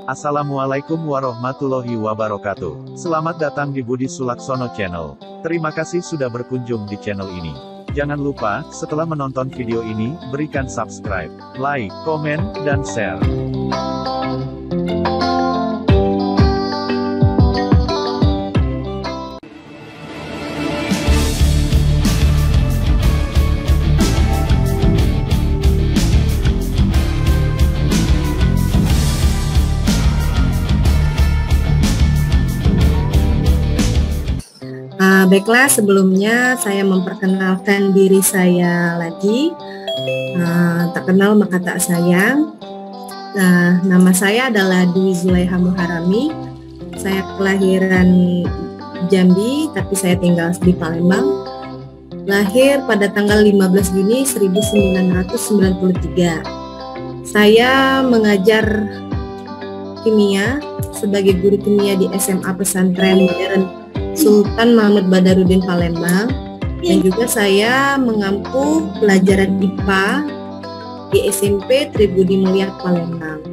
Assalamualaikum warahmatullahi wabarakatuh. Selamat datang di Budi Sulaksono Channel. Terima kasih sudah berkunjung di channel ini. Jangan lupa, setelah menonton video ini, berikan subscribe, like, komen, dan share. Baiklah, sebelumnya saya memperkenalkan diri saya lagi. Tak kenal maka tak sayang. Nama saya adalah Dwi Zulaiha Muharami. Saya kelahiran Jambi, tapi saya tinggal di Palembang. Lahir pada tanggal 15 Juni 1993. Saya mengajar kimia sebagai guru kimia di SMA Pesantren Modern Sultan Mahmud Badarudin Palembang, dan juga saya mengampu pelajaran IPA di SMP Tribudi Mulia Palembang.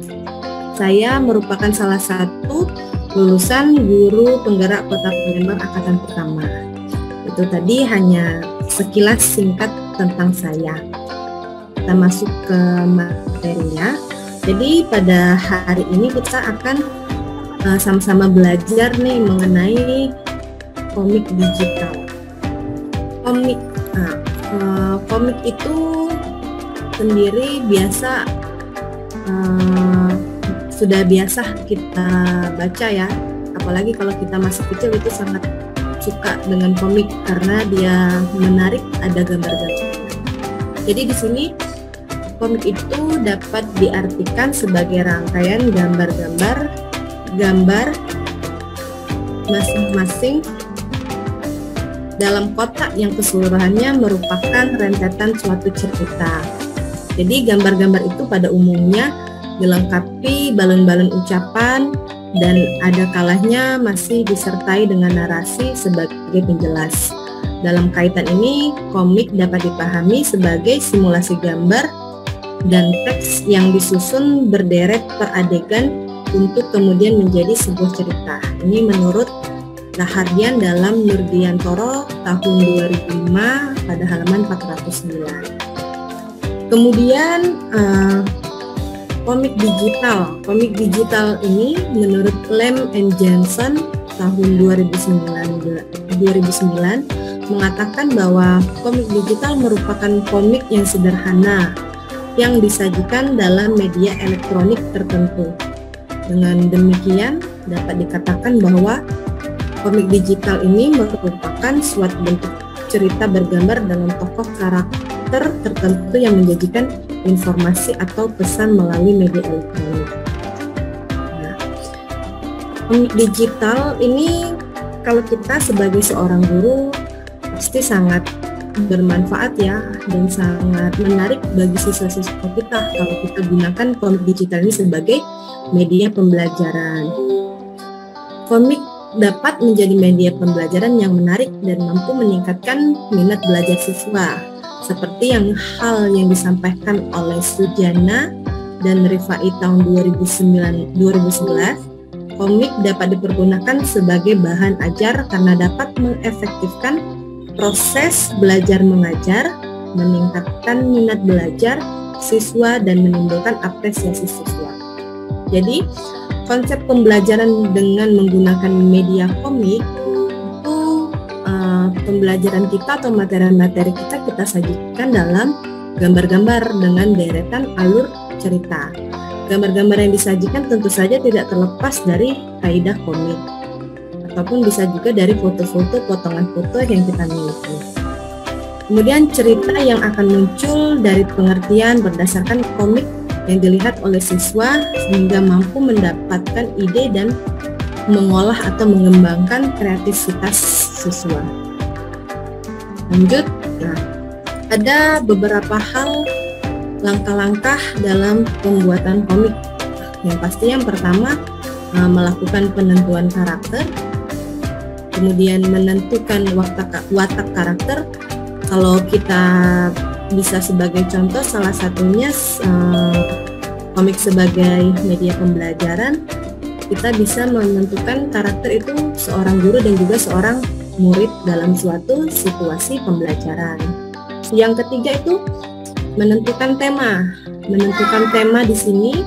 Saya merupakan salah satu lulusan guru penggerak Kota Palembang angkatan pertama. Itu tadi hanya sekilas singkat tentang saya. Kita masuk ke materinya. Jadi pada hari ini kita akan sama-sama belajar nih mengenai komik digital. Komik itu sendiri sudah biasa kita baca ya, apalagi kalau kita masih kecil itu sangat suka dengan komik karena dia menarik, ada gambar-gambar. Jadi di sini komik itu dapat diartikan sebagai rangkaian gambar masing-masing dalam kotak yang keseluruhannya merupakan rentetan suatu cerita. Jadi gambar-gambar itu pada umumnya dilengkapi balon-balon ucapan dan ada kalanya masih disertai dengan narasi sebagai penjelas. Dalam kaitan ini, komik dapat dipahami sebagai simulasi gambar dan teks yang disusun berderet per adegan untuk kemudian menjadi sebuah cerita. Ini menurut Rahardian dalam Nurdiantoro tahun 2005 pada halaman 409. Kemudian komik digital. Komik digital ini menurut Lem and Johnson tahun 2009 mengatakan bahwa komik digital merupakan komik yang sederhana yang disajikan dalam media elektronik tertentu. Dengan demikian dapat dikatakan bahwa komik digital ini merupakan suatu bentuk cerita bergambar dengan tokoh karakter tertentu yang menyajikan informasi atau pesan melalui media elektronik. Komik digital ini kalau kita sebagai seorang guru pasti sangat bermanfaat ya, dan sangat menarik bagi siswa-siswa kita kalau kita gunakan komik digital ini sebagai media pembelajaran. Komik dapat menjadi media pembelajaran yang menarik dan mampu meningkatkan minat belajar siswa. Seperti hal yang disampaikan oleh Sujana dan Rifai tahun 2011, komik dapat dipergunakan sebagai bahan ajar karena dapat mengefektifkan proses belajar mengajar, meningkatkan minat belajar siswa, dan menimbulkan apresiasi siswa. Jadi, konsep pembelajaran dengan menggunakan media komik itu pembelajaran kita atau materi-materi kita sajikan dalam gambar-gambar dengan deretan alur cerita. Gambar-gambar yang disajikan tentu saja tidak terlepas dari kaidah komik, ataupun bisa juga dari foto-foto, potongan foto yang kita miliki. Kemudian cerita yang akan muncul dari pengertian berdasarkan komik yang dilihat oleh siswa sehingga mampu mendapatkan ide dan mengolah atau mengembangkan kreativitas siswa. Lanjut, ada beberapa hal langkah-langkah dalam pembuatan komik. Yang pasti yang pertama melakukan penentuan karakter, kemudian menentukan watak karakter. Kalau kita bisa sebagai contoh, salah satunya komik sebagai media pembelajaran, kita bisa menentukan karakter itu seorang guru dan juga seorang murid dalam suatu situasi pembelajaran. Yang ketiga itu menentukan tema. Menentukan tema di sini,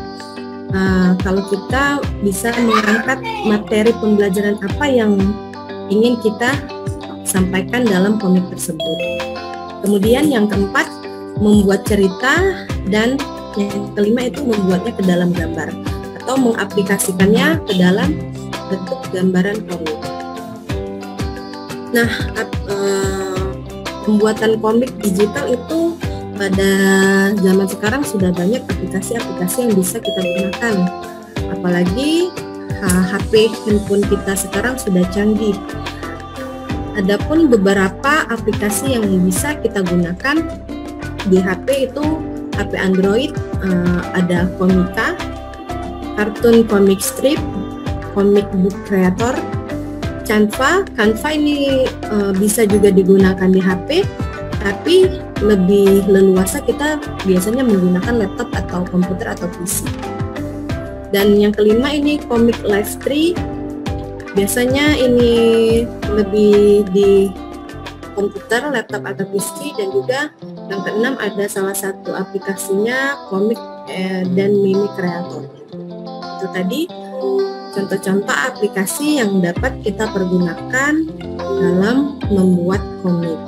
kalau kita bisa mengangkat materi pembelajaran apa yang ingin kita sampaikan dalam komik tersebut. Kemudian yang keempat, membuat cerita, dan yang kelima itu membuatnya ke dalam gambar atau mengaplikasikannya ke dalam bentuk gambaran komik. Nah, pembuatan komik digital itu pada zaman sekarang sudah banyak aplikasi-aplikasi yang bisa kita gunakan. Apalagi HP handphone kita sekarang sudah canggih. Adapun beberapa aplikasi yang bisa kita gunakan di HP itu HP Android, ada Komika, Kartun Comic Strip, Comic Book Creator, Canva. Canva ini bisa juga digunakan di HP, tapi lebih leluasa kita biasanya menggunakan laptop atau komputer atau PC. Dan yang kelima ini Comic Live 3, biasanya ini lebih di komputer, laptop atau PC, dan juga yang keenam ada salah satu aplikasinya Comic dan Mimi Creator. Itu tadi contoh-contoh aplikasi yang dapat kita pergunakan dalam membuat komik.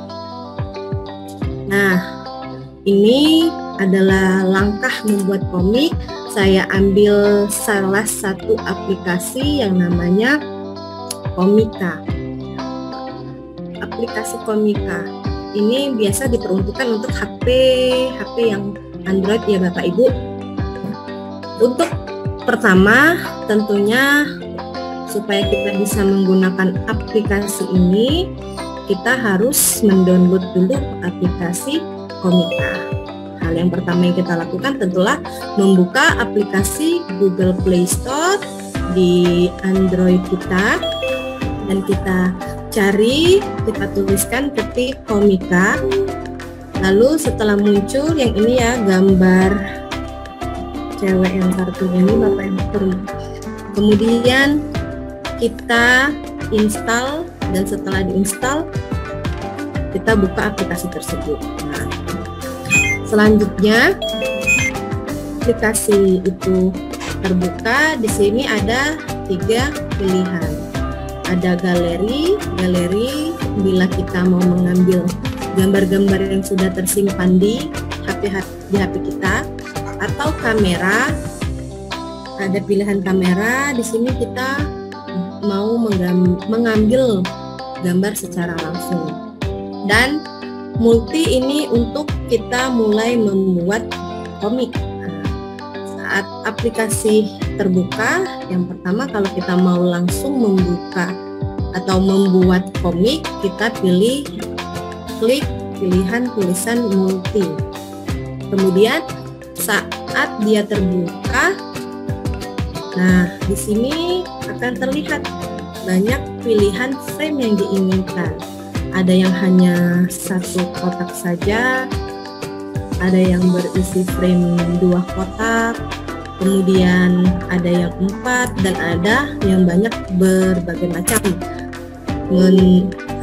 Nah, ini adalah langkah membuat komik. Saya ambil salah satu aplikasi yang namanya Komika. Aplikasi Komika ini biasa diperuntukkan untuk HP yang Android ya Bapak Ibu. Untuk pertama tentunya supaya kita bisa menggunakan aplikasi ini, kita harus mendownload dulu aplikasi Komika. Hal yang pertama yang kita lakukan tentulah membuka aplikasi Google Play Store di Android kita, dan kita cari, kita tuliskan, ketik Komika. Lalu setelah muncul yang ini ya, gambar cewek yang kartun ini Bapak Ibu. Kemudian kita install, dan setelah diinstal kita buka aplikasi tersebut. Nah, selanjutnya aplikasi itu terbuka. Di sini ada 3 pilihan. Ada galeri bila kita mau mengambil gambar-gambar yang sudah tersimpan di HP kita, atau kamera. Ada pilihan kamera. Di sini kita mau mengambil gambar secara langsung. Dan multi ini untuk kita mulai membuat komik. Saat aplikasi terbuka, yang pertama kalau kita mau langsung membuka atau membuat komik, kita klik pilihan tulisan multi. Kemudian saat dia terbuka, nah di sini akan terlihat banyak pilihan frame yang diinginkan. Ada yang hanya 1 kotak saja, ada yang berisi frame 2 kotak, kemudian ada yang 4, dan ada yang banyak berbagai macam.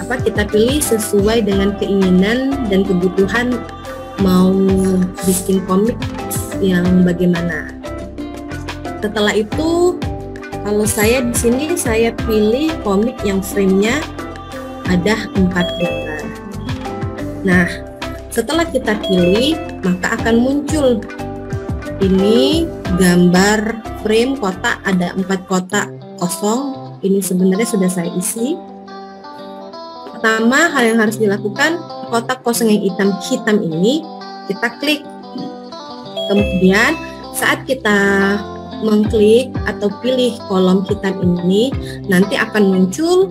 Kita pilih sesuai dengan keinginan dan kebutuhan mau bikin komik yang bagaimana. Setelah itu, kalau saya di sini saya pilih komik yang frame-nya ada 4 gambar. Nah, setelah kita pilih, maka akan muncul ini gambar frame kotak, ada 4 kotak kosong. Ini sebenarnya sudah saya isi. Pertama, hal yang harus dilakukan, kotak kosong yang hitam ini kita klik. Kemudian saat kita mengklik atau pilih kolom hitam ini, nanti akan muncul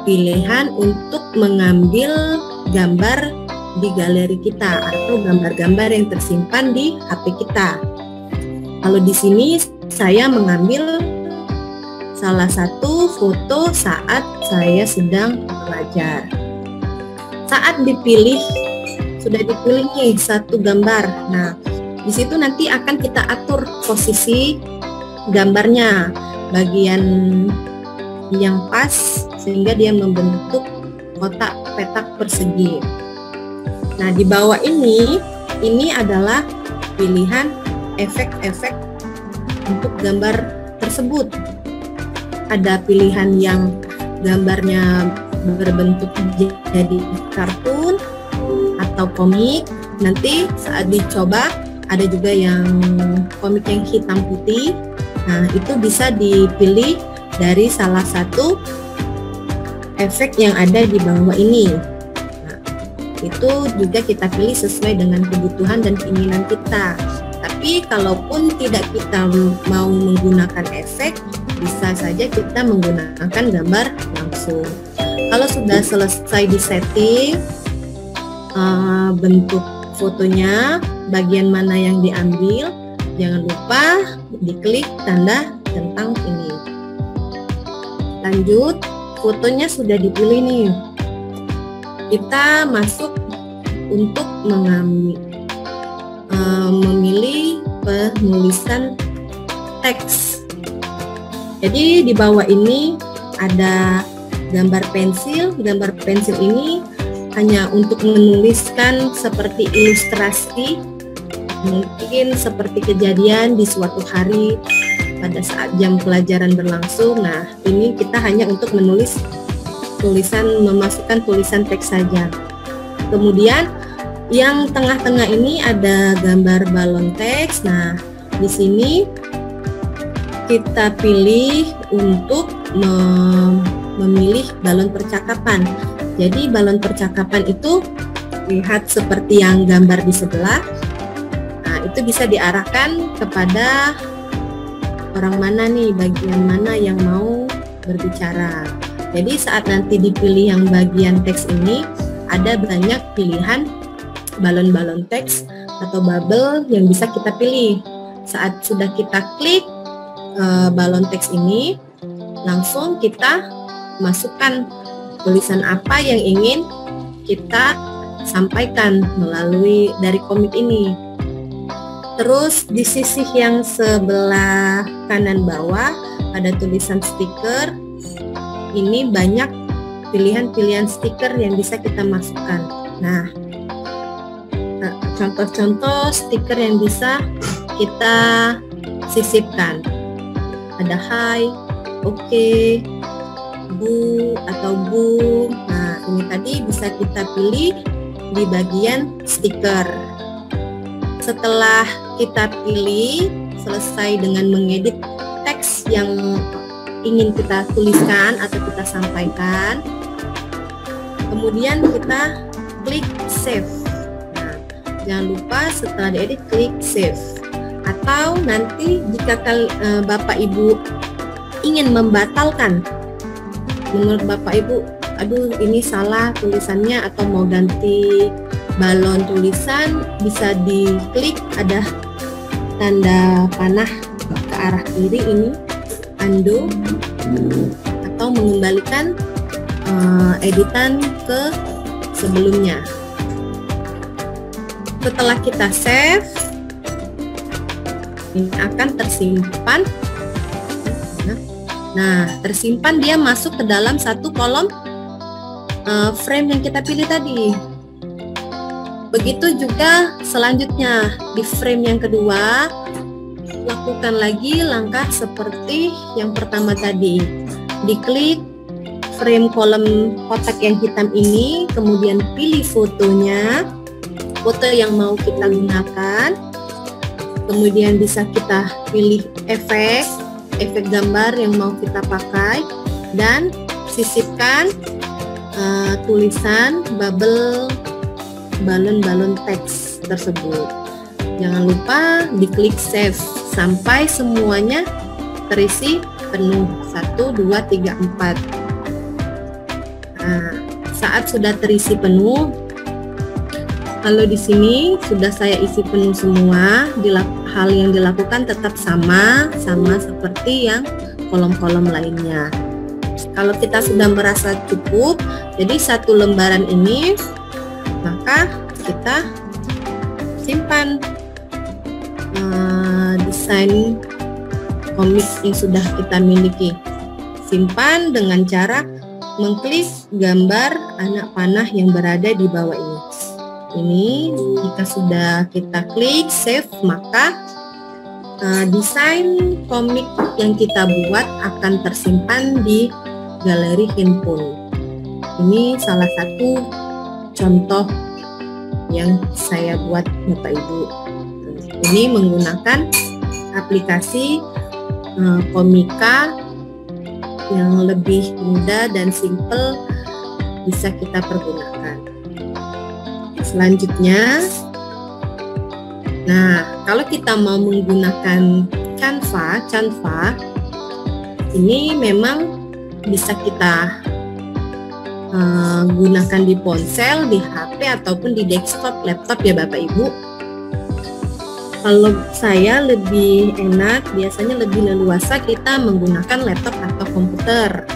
pilihan untuk mengambil gambar di galeri kita atau gambar-gambar yang tersimpan di HP kita. Kalau di sini saya mengambil salah satu foto saat saya sedang belajar. Saat dipilih, sudah dipilih nih 1 gambar. Nah, Di situ nanti akan kita atur posisi gambarnya, bagian yang pas sehingga dia membentuk kotak petak persegi. Nah, di bawah ini adalah pilihan efek-efek untuk gambar tersebut. Ada pilihan yang gambarnya berbentuk jadi kartun atau komik. Nanti saat dicoba ada juga yang komik yang hitam putih. Nah, itu bisa dipilih dari salah satu efek yang ada di bawah ini. Nah, itu juga kita pilih sesuai dengan kebutuhan dan keinginan kita. Tapi kalaupun tidak kita mau menggunakan efek, bisa saja kita menggunakan gambar langsung. Kalau sudah selesai disetting bentuk fotonya, bagian mana yang diambil, jangan lupa diklik tanda centang ini. Lanjut, fotonya sudah dipilih nih. Kita masuk untuk memilih penulisan teks. Jadi di bawah ini ada gambar pensil. Gambar pensil ini hanya untuk menuliskan seperti ilustrasi, mungkin seperti kejadian di suatu hari pada saat jam pelajaran berlangsung. Nah, ini kita hanya untuk menulis tulisan, memasukkan tulisan teks saja. Kemudian yang tengah-tengah ini ada gambar balon teks. Nah, di sini kita pilih untuk memilih balon percakapan. Jadi balon percakapan itu lihat seperti yang gambar di sebelah. Nah, itu bisa diarahkan kepada orang mana nih, bagian mana yang mau berbicara. Jadi saat nanti dipilih yang bagian teks ini, ada banyak pilihan balon-balon teks atau bubble yang bisa kita pilih. Saat sudah kita klik balon teks ini, langsung kita masukkan tulisan apa yang ingin kita sampaikan melalui dari komik ini. Terus di sisi yang sebelah kanan bawah ada tulisan stiker. Ini banyak pilihan-pilihan stiker yang bisa kita masukkan. Nah, contoh-contoh stiker yang bisa kita sisipkan. Ada hai, oke, bu atau bu. Nah, ini tadi bisa kita pilih di bagian stiker. Setelah kita pilih, selesai dengan mengedit teks yang ingin kita tuliskan atau kita sampaikan, kemudian kita klik save. Nah, jangan lupa setelah diedit klik save. Atau nanti jika Bapak Ibu ingin membatalkan, menurut Bapak Ibu, aduh ini salah tulisannya atau mau ganti balon tulisan, bisa diklik ada tanda panah ke arah kiri ini, undo, atau mengembalikan editan ke sebelumnya. Setelah kita save, ini akan tersimpan. Nah, tersimpan, dia masuk ke dalam satu kolom frame yang kita pilih tadi. Begitu juga selanjutnya di frame yang kedua, lakukan lagi langkah seperti yang pertama tadi. Diklik frame kolom kotak yang hitam ini, kemudian pilih fotonya, foto yang mau kita gunakan. Kemudian bisa kita pilih efek gambar yang mau kita pakai, dan sisipkan tulisan bubble balon-balon teks tersebut. Jangan lupa diklik save sampai semuanya terisi penuh. 1, 2, 3, 4. Nah, saat sudah terisi penuh, kalau di sini sudah saya isi penuh semua, hal yang dilakukan tetap sama seperti yang kolom-kolom lainnya. Kalau kita sudah merasa cukup, jadi satu lembaran ini, maka kita simpan desain komik yang sudah kita miliki. Simpan dengan cara mengklik gambar anak panah yang berada di bawah ini. Ini jika sudah kita klik save, maka desain komik yang kita buat akan tersimpan di galeri handphone. Ini salah satu contoh yang saya buat Bapak Ibu. Ini menggunakan aplikasi Komika yang lebih mudah dan simple, bisa kita pergunakan. Selanjutnya, nah kalau kita mau menggunakan Canva ini memang bisa kita gunakan di ponsel, di HP ataupun di desktop laptop ya Bapak Ibu. Kalau saya lebih enak, biasanya lebih leluasa kita menggunakan laptop atau komputer.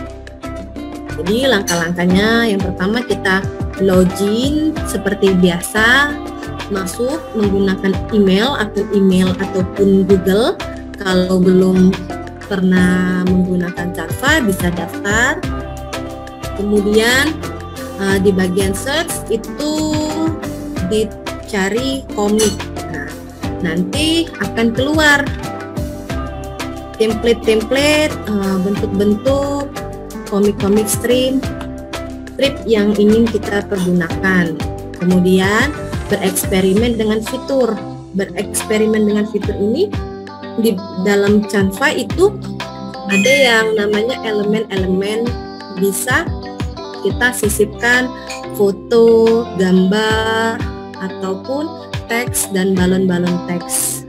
Jadi langkah-langkahnya, yang pertama kita login seperti biasa, masuk menggunakan akun email ataupun Google. Kalau belum pernah menggunakan Canva, bisa daftar. Kemudian di bagian search itu dicari komik. Nah, nanti akan keluar template-template bentuk-bentuk komik-komik strip yang ingin kita pergunakan. Kemudian bereksperimen dengan fitur. Bereksperimen dengan fitur ini di dalam Canva itu ada yang namanya elemen-elemen, bisa kita sisipkan foto, gambar, ataupun teks dan balon-balon teks.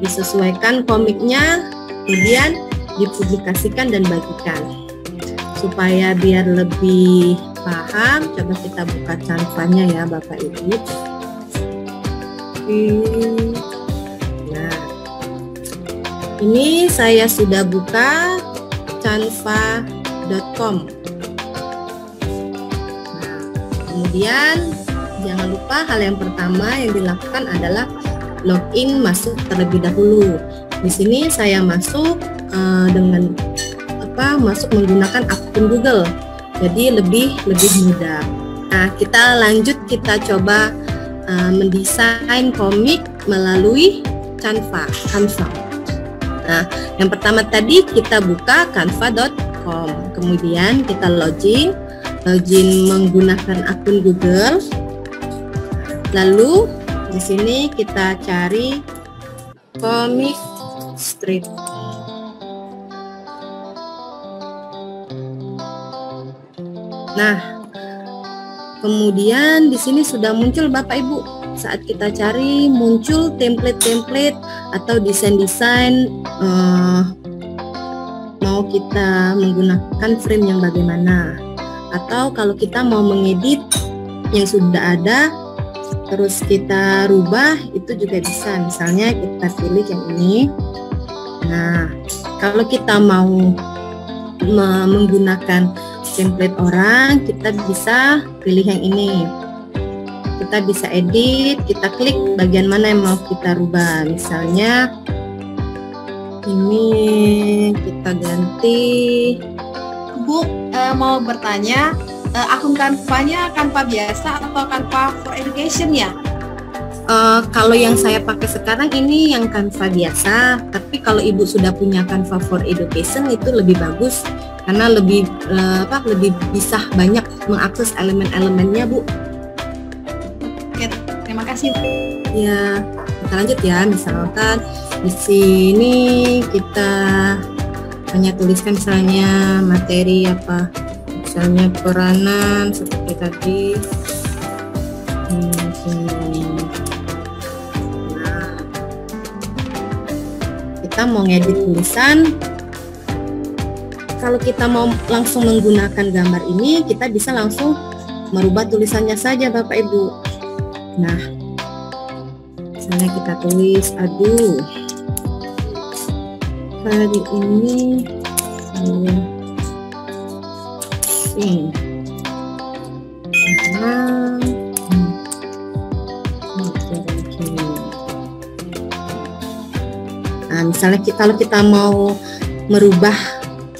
Disesuaikan komiknya, kemudian dipublikasikan dan bagikan. Supaya biar lebih paham, coba kita buka Canva-nya ya Bapak Ibu. Nah, ini saya sudah buka canva.com. Nah, kemudian jangan lupa hal yang pertama yang dilakukan adalah login, masuk terlebih dahulu. Di sini saya masuk masuk menggunakan akun Google, jadi lebih mudah. Nah, kita lanjut, kita coba mendesain komik melalui Canva. Nah, yang pertama tadi kita buka canva.com, kemudian kita login menggunakan akun Google. Lalu di sini kita cari komik strip. Nah, kemudian di sini sudah muncul Bapak Ibu. Saat kita cari, muncul template-template atau desain-desain mau kita menggunakan frame yang bagaimana. Atau kalau kita mau mengedit yang sudah ada, terus kita rubah, itu juga bisa. Misalnya kita pilih yang ini. Nah, kalau kita mau menggunakan template orang, kita bisa pilih yang ini. Kita bisa edit, kita klik bagian mana yang mau kita rubah. Misalnya ini kita ganti. Bu, mau bertanya, akun Canva-nya Canva biasa atau Canva for Education ya? Kalau yang saya pakai sekarang ini yang Canva biasa, tapi kalau Ibu sudah punya Canva for Education itu lebih bagus karena lebih bisa banyak mengakses elemen-elemennya, Bu. Oke, terima kasih. Ya, kita lanjut ya. Misalkan di sini kita hanya tuliskan misalnya materi apa, misalnya peranan seperti tadi. Nah, kita mau ngedit tulisan. Kalau kita mau langsung menggunakan gambar ini, kita bisa langsung merubah tulisannya saja Bapak Ibu. Nah, misalnya kita tulis, aduh, hari ini saya Nah, misalnya kalau kita mau merubah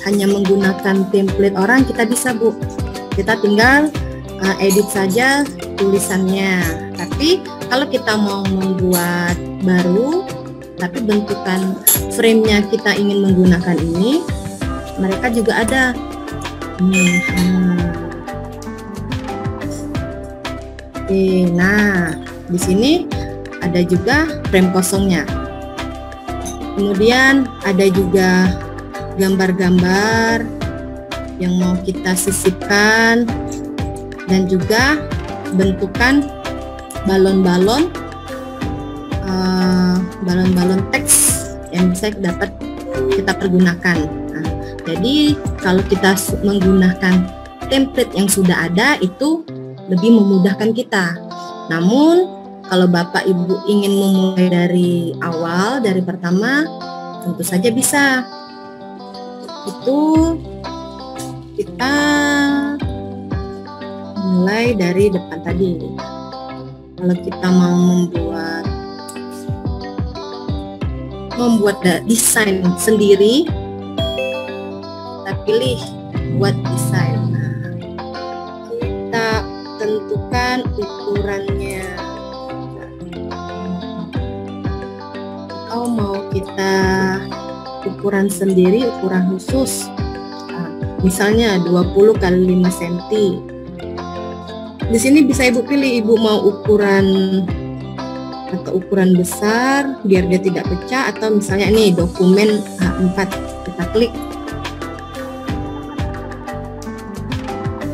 hanya menggunakan template orang, kita bisa Bu. Kita tinggal edit saja tulisannya. Tapi kalau kita mau membuat baru, tapi bentukan frame-nya kita ingin menggunakan ini, mereka juga ada. Oke, nah di sini ada juga frame kosongnya. Kemudian ada juga gambar-gambar yang mau kita sisipkan, dan juga bentukan balon-balon teks yang bisa dapat kita pergunakan. Nah, jadi kalau kita menggunakan template yang sudah ada, itu lebih memudahkan kita. Namun kalau Bapak Ibu ingin memulai dari awal, dari pertama, tentu saja bisa. Itu kita mulai dari depan tadi. Kalau kita mau membuat desain sendiri, kita pilih buat desain. Nah, kita tentukan ukurannya, atau mau kita ukuran sendiri, ukuran khusus. Nah, misalnya 20 kali 5 cm. Di sini bisa Ibu pilih, Ibu mau ukuran atau ukuran besar biar dia tidak pecah, atau misalnya ini dokumen A4, kita klik.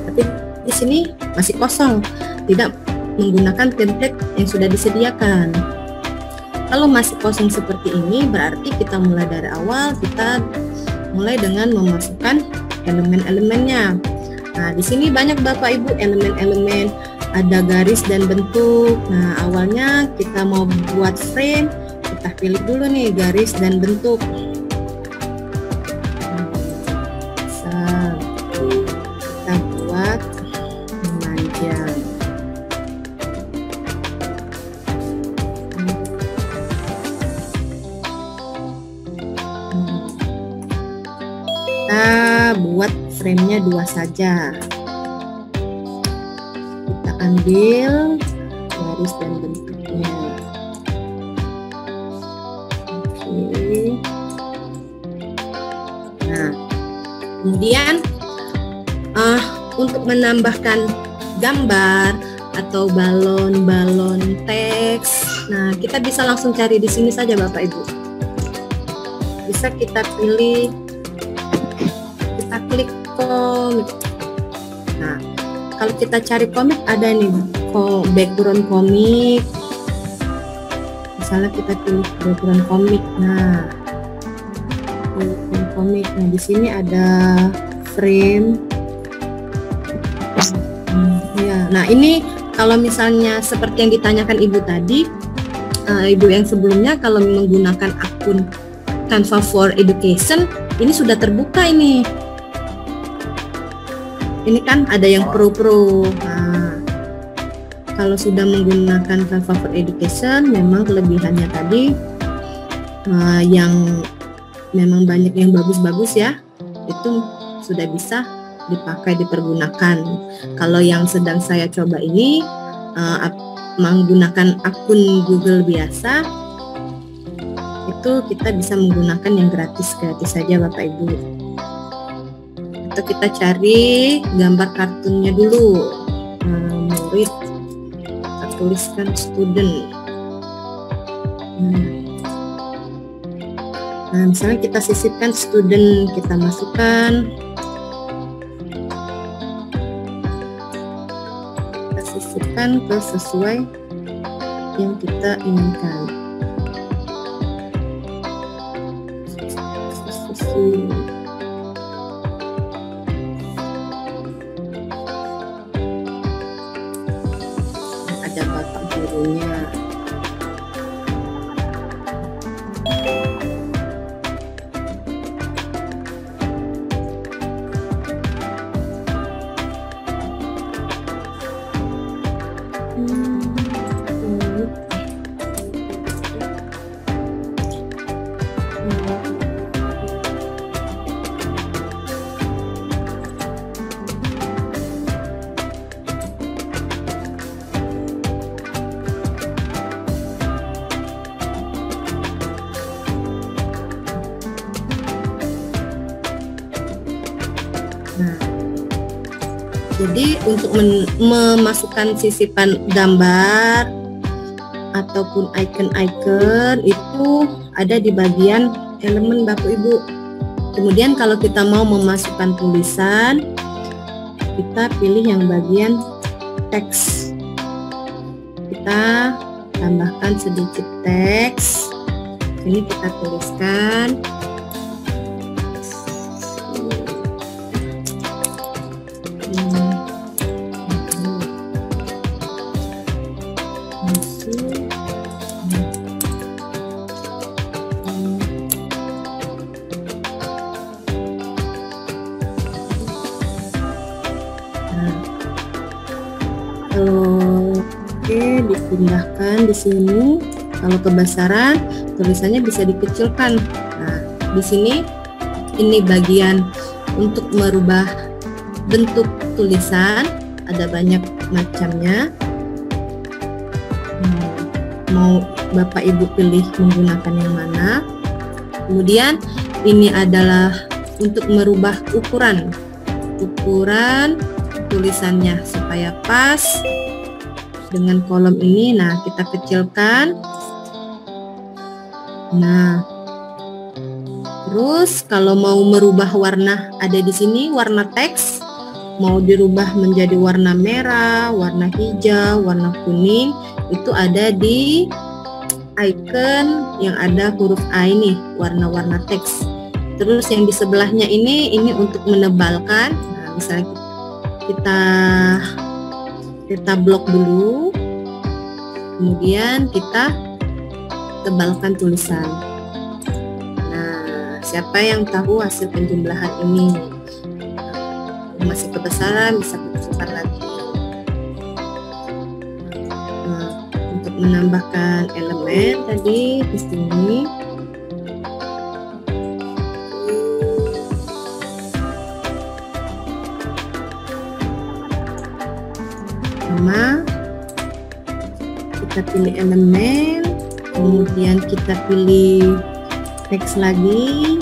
Tapi di sini masih kosong, tidak menggunakan template yang sudah disediakan. Kalau masih kosong seperti ini, berarti kita mulai dari awal, kita mulai dengan memasukkan elemen-elemennya. Nah, di sini banyak Bapak Ibu elemen-elemen, ada garis dan bentuk. Nah, awalnya kita mau buat frame, kita pilih dulu nih garis dan bentuk. Kita buat memanjang. Kita buat frame-nya 2 saja. Kita ambil garis dan bentuknya. Oke. Nah, kemudian untuk menambahkan gambar atau balon-balon teks, nah kita bisa langsung cari di sini saja Bapak Ibu. Bisa kita pilih, kita klik komik. Nah, kalau kita cari komik, ada nih background komik. Misalnya kita pilih background komik. Nah, background komik. Nah, di sini ada frame. Ya, nah ini kalau misalnya seperti yang ditanyakan Ibu tadi, Ibu yang sebelumnya, kalau menggunakan akun Canva for Education, ini sudah terbuka ini. Ini kan ada yang pro. Nah, kalau sudah menggunakan Canva for Education, memang kelebihannya tadi yang memang banyak yang bagus-bagus ya, itu sudah bisa dipakai, dipergunakan. Kalau yang sedang saya coba ini menggunakan akun Google biasa, itu kita bisa menggunakan yang gratis saja Bapak Ibu. Atau kita cari gambar kartunnya dulu. Murid, kita tuliskan student. Nah, misalnya kita sisipkan student, kita masukkan, kita sisipkan ke sesuai yang kita inginkan. Ada bapak gurunya. Nah, jadi untuk memasukkan sisipan gambar ataupun icon-icon itu ada di bagian elemen Bapak Ibu. Kemudian kalau kita mau memasukkan tulisan, kita pilih yang bagian teks. Kita tambahkan sedikit teks. Ini kita tuliskan. Oke, dipindahkan di sini. Kalau kebesaran, tulisannya bisa dikecilkan. Nah, di sini ini bagian untuk merubah bentuk tulisan, ada banyak macamnya. Mau Bapak Ibu pilih menggunakan yang mana. Kemudian ini adalah untuk merubah ukuran tulisannya supaya pas dengan kolom ini. Nah, kita kecilkan. Nah, terus kalau mau merubah warna, ada di sini warna teks, mau dirubah menjadi warna merah, warna hijau, warna kuning, itu ada di icon yang ada huruf A ini, warna-warna teks. Terus yang di sebelahnya ini untuk menebalkan. Nah, misalnya kita blok dulu, kemudian kita tebalkan tulisan. Nah, siapa yang tahu hasil penjumlahan ini? Masih kebesaran, bisa kecilkan lagi. Nah, untuk menambahkan elemen tadi di sini, sama kita pilih elemen, kemudian kita pilih teks lagi.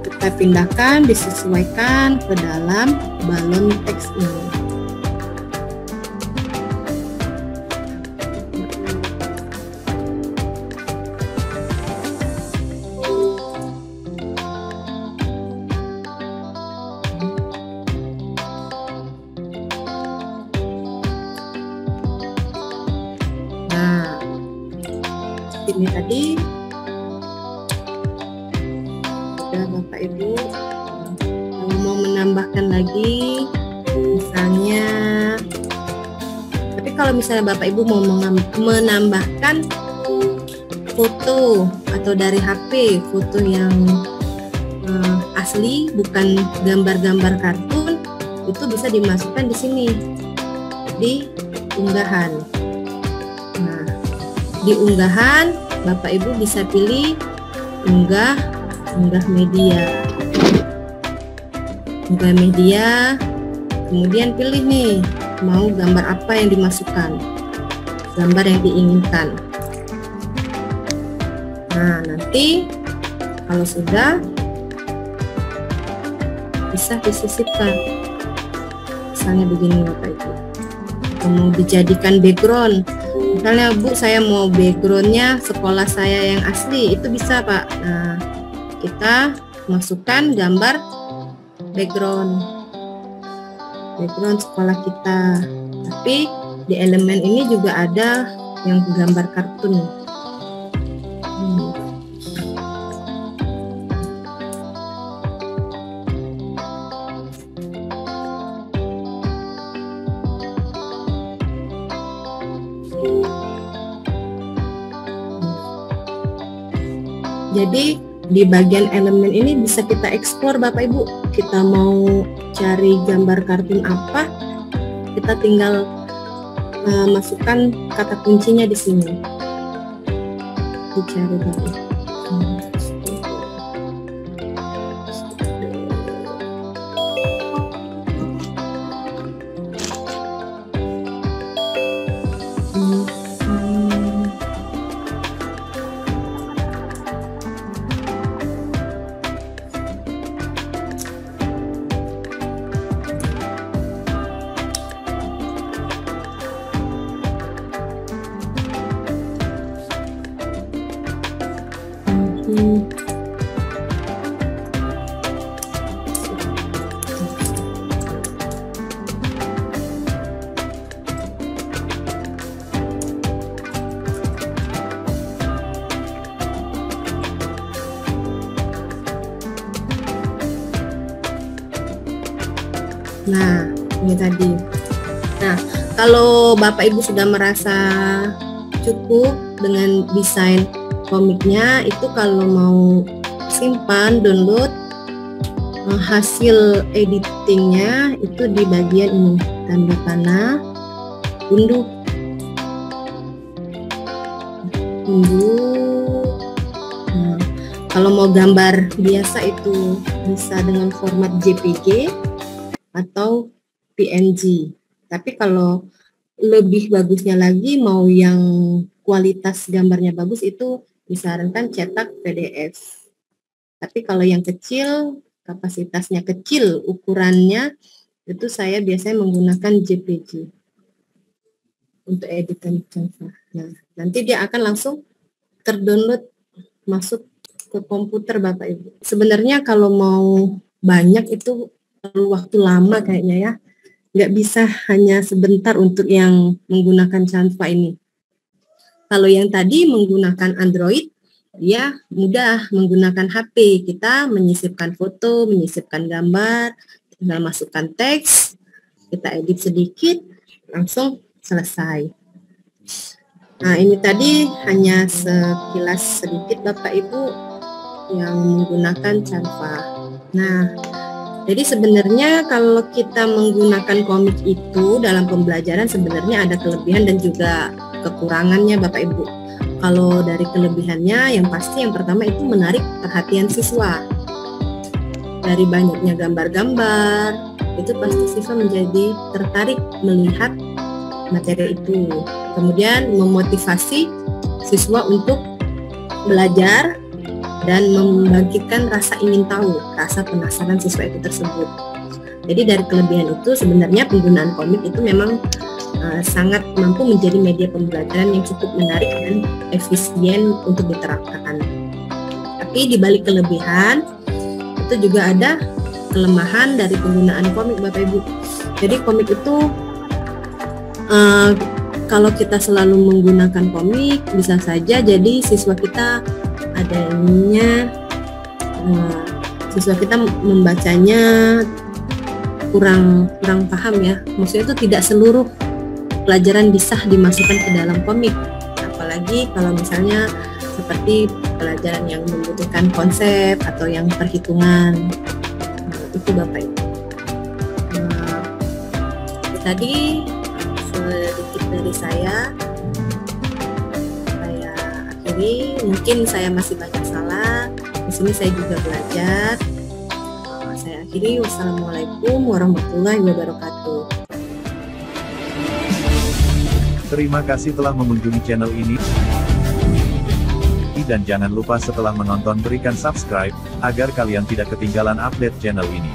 Kita pindahkan, disesuaikan ke dalam balon teks ini. Nah, ini tadi sudah Bapak Ibu. Kalau mau menambahkan lagi, misalnya, tapi kalau misalnya Bapak Ibu mau menambahkan foto atau dari HP, foto yang asli, bukan gambar-gambar kartun, itu bisa dimasukkan di sini di unggahan. Nah, di unggahan Bapak Ibu bisa pilih unggah media. Unggah media, kemudian pilih nih mau gambar apa yang dimasukkan, gambar yang diinginkan. Nah, nanti kalau sudah bisa disisipkan. Misalnya begini Bapak Ibu, mau dijadikan background. Misalnya Bu, saya mau backgroundnya sekolah saya yang asli, itu bisa Pak. Nah, kita masukkan gambar background sekolah kita. Tapi di elemen ini juga ada yang gambar kartun. Jadi di bagian elemen ini bisa kita ekspor Bapak Ibu. Kita mau cari gambar kartun apa, kita tinggal masukkan kata kuncinya di sini. Dicari Bapak Ibu. Nah, ini tadi. Nah, kalau Bapak Ibu sudah merasa cukup dengan desain komiknya, itu kalau mau simpan, download hasil editingnya itu di bagian ini, tanda panah, unduh. Nah, kalau mau gambar biasa itu bisa dengan format JPG atau PNG. Tapi kalau lebih bagusnya lagi, mau yang kualitas gambarnya bagus, itu disarankan cetak PDF. Tapi kalau yang kecil, kapasitasnya kecil, ukurannya, itu saya biasanya menggunakan JPG untuk editan Canva. Nah, nanti dia akan langsung terdownload masuk ke komputer Bapak Ibu. Sebenarnya kalau mau banyak itu perlu waktu lama kayaknya ya, nggak bisa hanya sebentar untuk yang menggunakan Canva ini. Kalau yang tadi menggunakan Android, dia mudah menggunakan HP, kita menyisipkan foto, menyisipkan gambar, tinggal masukkan teks, kita edit sedikit, langsung selesai. Nah, ini tadi hanya sekilas sedikit Bapak Ibu yang menggunakan Canva. Nah, jadi sebenarnya kalau kita menggunakan komik itu dalam pembelajaran sebenarnya ada kelebihan dan juga kekurangannya Bapak Ibu. Kalau dari kelebihannya yang pasti yang pertama itu menarik perhatian siswa. Dari banyaknya gambar-gambar, itu pasti siswa menjadi tertarik melihat materi itu. Kemudian memotivasi siswa untuk belajar dan membangkitkan rasa ingin tahu, rasa penasaran siswa itu tersebut. Jadi dari kelebihan itu sebenarnya penggunaan komik itu memang sangat mampu menjadi media pembelajaran yang cukup menarik dan efisien untuk diterapkan. Tapi di balik kelebihan itu juga ada kelemahan dari penggunaan komik Bapak Ibu. Jadi komik itu kalau kita selalu menggunakan komik bisa saja jadi siswa kita adanya siswa kita membacanya kurang paham ya. Maksudnya itu tidak seluruh pelajaran bisa dimasukkan ke dalam komik. Apalagi kalau misalnya seperti pelajaran yang membutuhkan konsep atau yang perhitungan. Itu Bapak Ibu. Tadi sedikit dari saya akhiri. Mungkin saya masih banyak salah. Di sini saya juga belajar. Saya akhiri. Wassalamualaikum warahmatullahi wabarakatuh. Terima kasih telah mengunjungi channel ini. Dan jangan lupa setelah menonton berikan subscribe, agar kalian tidak ketinggalan update channel ini.